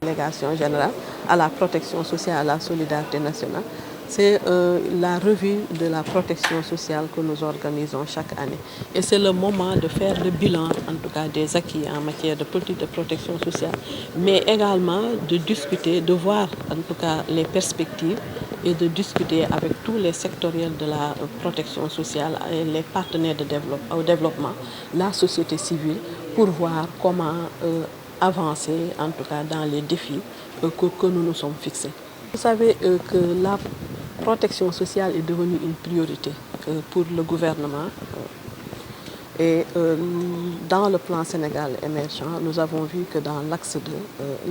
Délégation générale à la protection sociale et à la solidarité nationale. C'est la revue de la protection sociale que nous organisons chaque année. Et c'est le moment de faire le bilan, en tout cas des acquis en matière de politique de protection sociale, mais également de discuter, de voir en tout cas les perspectives et de discuter avec tous les sectoriels de la protection sociale et les partenaires au développement, la société civile, pour voir comment avancer en tout cas dans les défis que nous nous sommes fixés. Vous savez que la protection sociale est devenue une priorité pour le gouvernement. Et dans le plan Sénégal émergent, nous avons vu que dans l'axe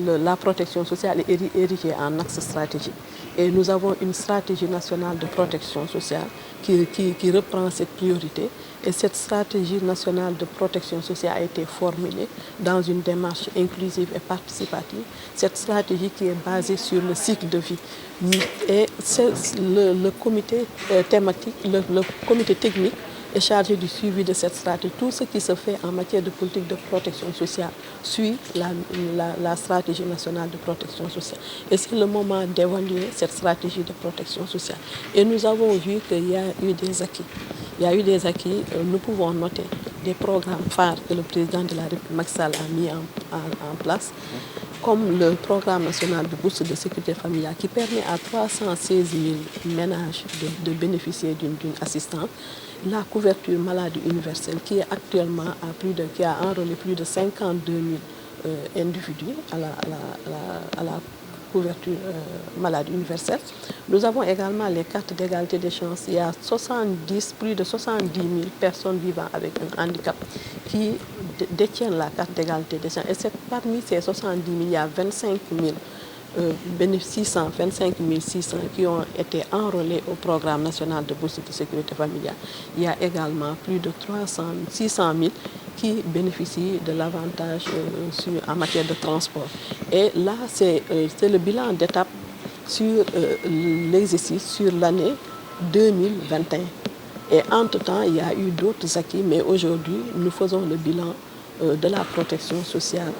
2, la protection sociale est érigée en axe stratégique. Et nous avons une stratégie nationale de protection sociale qui reprend cette priorité. Et cette stratégie nationale de protection sociale a été formulée dans une démarche inclusive et participative. Cette stratégie qui est basée sur le cycle de vie. Et le comité thématique, le comité technique est chargé du suivi de cette stratégie. Tout ce qui se fait en matière de politique de protection sociale suit la stratégie nationale de protection sociale. Et c'est le moment d'évaluer cette stratégie de protection sociale. Et nous avons vu qu'il y a eu des acquis. Il y a eu des acquis, nous pouvons noter des programmes phares que le président de la République Macky Sall a mis en place, comme le programme national de bourse de sécurité familiale qui permet à 316 000 ménages de bénéficier d'une assistance. La couverture maladie universelle qui est actuellement qui a enrôlé plus de 52 000 individus à la couverture maladie universelle. Nous avons également les cartes d'égalité des chances. Il y a plus de 70 000 personnes vivant avec un handicap qui détiennent la carte d'égalité des chances. Et parmi ces 70 000, il y a 25 600 qui ont été enrôlés au programme national de bourse de sécurité familiale. Il y a également plus de 600 000 qui bénéficient de l'avantage en matière de transport. Et là, c'est le bilan d'étape sur l'exercice sur l'année 2021. Et entre-temps, il y a eu d'autres acquis, mais aujourd'hui, nous faisons le bilan de la protection sociale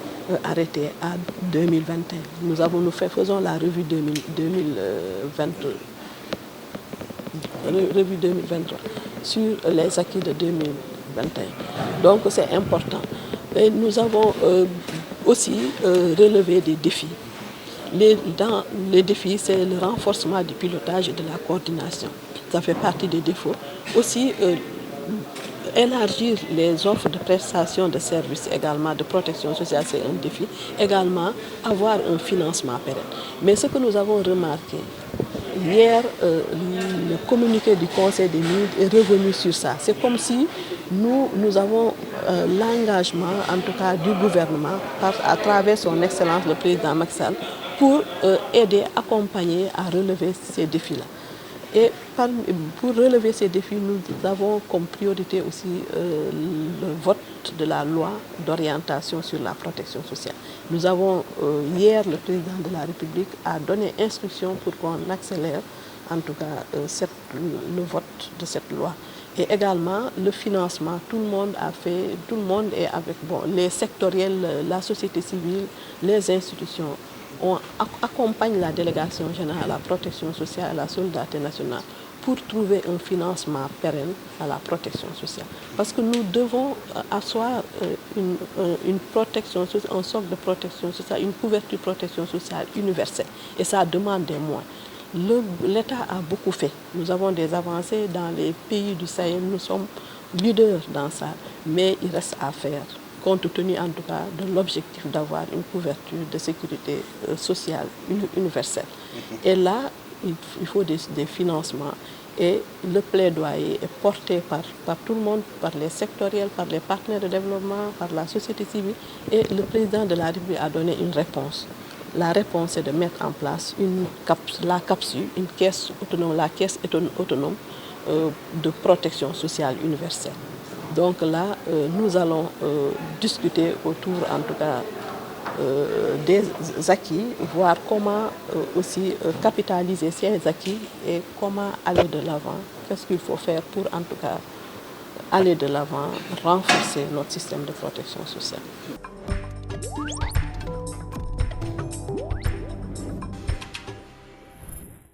arrêtée à 2021. Nous faisons la revue 2023 sur les acquis de 2021. Donc c'est important. Et nous avons aussi relevé des défis. Dans les défis, c'est le renforcement du pilotage et de la coordination. Ça fait partie des défauts. Aussi, élargir les offres de prestations de services également, de protection sociale, c'est un défi. Également, avoir un financement pérenne. Mais ce que nous avons remarqué, hier, le communiqué du Conseil des ministres est revenu sur ça. C'est comme si nous avons l'engagement, en tout cas du gouvernement, à travers son Excellence le Président Macky Sall, pour aider, accompagner à relever ces défis-là. Et pour relever ces défis, nous avons comme priorité aussi le vote de la loi d'orientation sur la protection sociale. Nous avons, hier, le président de la République a donné instruction pour qu'on accélère, en tout cas, le vote de cette loi. Et également, le financement, tout le monde est avec les sectoriels, la société civile, les institutions. On accompagne la délégation générale à la protection sociale et à la solidarité nationale pour trouver un financement pérenne à la protection sociale. Parce que nous devons asseoir une protection sociale, un socle de protection sociale, une couverture de protection sociale universelle. Et ça demande des moyens. L'État a beaucoup fait. Nous avons des avancées dans les pays du Sahel. Nous sommes leaders dans ça. Mais il reste à faire, compte tenu en tout cas de l'objectif d'avoir une couverture de sécurité sociale universelle. Et là, il faut des financements. Et le plaidoyer est porté par tout le monde, par les sectoriels, par les partenaires de développement, par la société civile. Et le président de la République a donné une réponse. La réponse est de mettre en place la CAPSU, une caisse autonome, la caisse autonome de protection sociale universelle. Donc là, nous allons discuter autour, en tout cas, des acquis, voir comment aussi capitaliser ces acquis et comment aller de l'avant. Qu'est-ce qu'il faut faire pour, en tout cas, aller de l'avant, renforcer notre système de protection sociale.